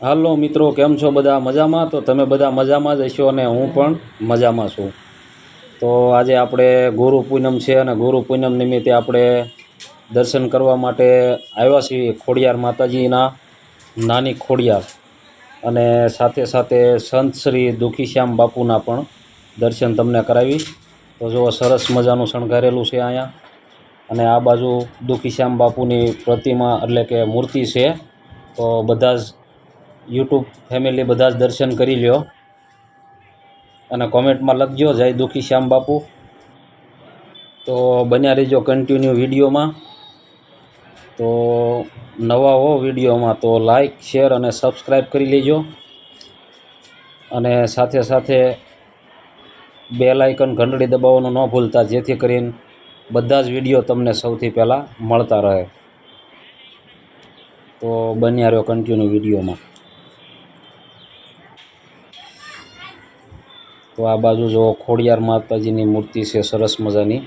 હાલો મિત્રો, કેમ છો? બધા મજામાં? તો તમે બધા મજામાં જ હશો અને હું પણ મજામાં છું. તો આજે આપણે ગુરુ પૂનમ છે અને ગુરુ પૂનમ નિમિત્તે આપણે દર્શન કરવા માટે આવ્યા છીએ ખોડિયાર માતાજીના નાની ખોડિયાર, અને સાથે સાથે સંત શ્રી દુખીશ્યામ બાપુના પણ દર્શન તમને કરાવીશ. તો જો સરસ મજાનું શણગારેલું છે અહીંયા, અને આ બાજુ દુખીશ્યામ બાપુની પ્રતિમા એટલે કે મૂર્તિ છે. તો બધા જ યુટ્યુબ ફેમિલી બધા જ દર્શન કરી લ્યો અને કોમેન્ટમાં લખજો જય દુખીશ્યામ બાપુ. તો બન્યા રહીજો કન્ટિન્યુ વિડીયોમાં. તો નવા હો વિડીયોમાં તો લાઈક, શેર અને સબસ્ક્રાઈબ કરી લેજો, અને સાથે સાથે બેલ આઇકન ઘંટડી દબાવવાનું ન ભૂલતા, જેથી કરીને બધા જ વિડીયો તમને સૌથી પહેલાં મળતા રહે. તો બન્યા રહ્યો કન્ટિન્યુ વિડીયોમાં. તો આ બાજુ જો ખોડિયાર માતાજીની મૂર્તિ છે સરસ મજાની.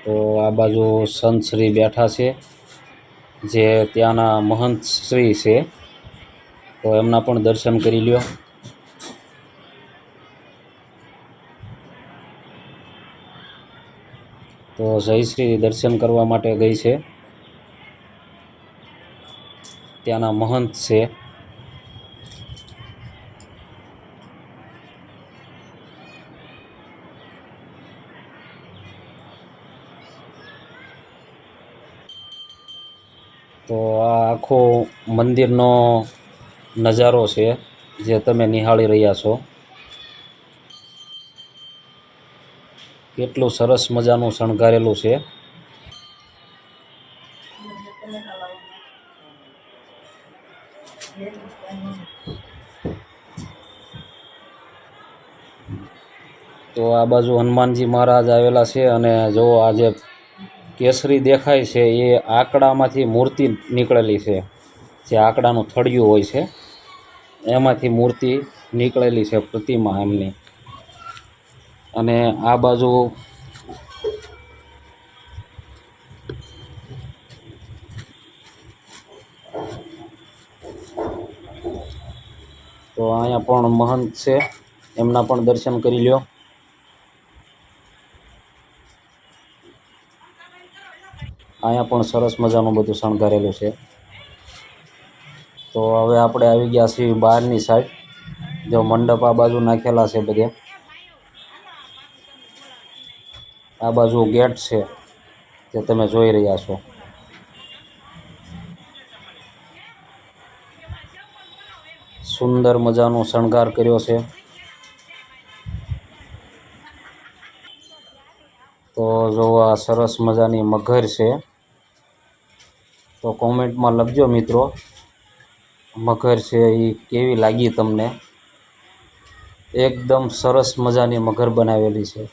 તો આ બાજુ સંત શ્રી બેઠા છે, જે ત્યાંના મહંત શ્રી છે. તો એમના પણ દર્શન કરી લ્યો. તો જયશ્રી દર્શન કરવા માટે ગઈ છે, ત્યાંના મહંત છે. તો આ આખો મંદિરનો નજારો છે જે તમે નિહાળી રહ્યા છો. કેટલું સરસ મજાનું શણગારેલું છે. તો આ બાજુ હનુમાનજી મહારાજ આવેલા છે, અને જો આ જે કેસરી દેખાય છે એ આંકડામાંથી મૂર્તિ નીકળેલી છે. જે આંકડાનું થળિયું હોય છે એમાંથી મૂર્તિ નીકળેલી છે, પ્રતિમા એમની. અને આ બાજુ તો અહીંયા પણ મહંત છે, એમના પણ દર્શન કરી લ્યો. અહીંયા પણ સરસ મજાનું બધું શણગારેલું છે. તો હવે આપણે આવી ગયા છીએ બહારની સાઈડ. જો મંડપ આ બાજુ નાખેલા છે બધે. આ બાજુ ગેટ છે જે તમે જોઈ રહ્યા છો. સુંદર મજાનો શણગાર કર્યો છે. તો જો આ સરસ મજાની મગર છે. તો કોમેન્ટમાં લખજો મિત્રો, મગર છે એ કેવી લાગી તમને. એકદમ સરસ મજાની મગર બનાવેલી છે.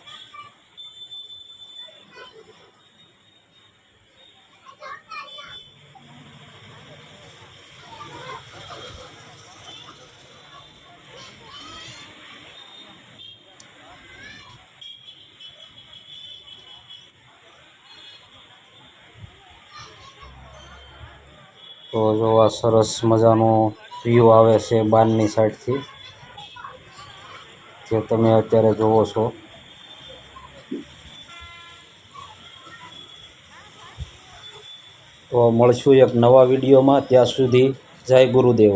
તો જો આ સરસ મજાનું વ્યૂ આવે છે બહારની સાઈડથી, જે તમે અત્યારે જોવો છો. તો મળશું એક નવા વિડીયોમાં. ત્યાં સુધી જય ગુરુદેવ.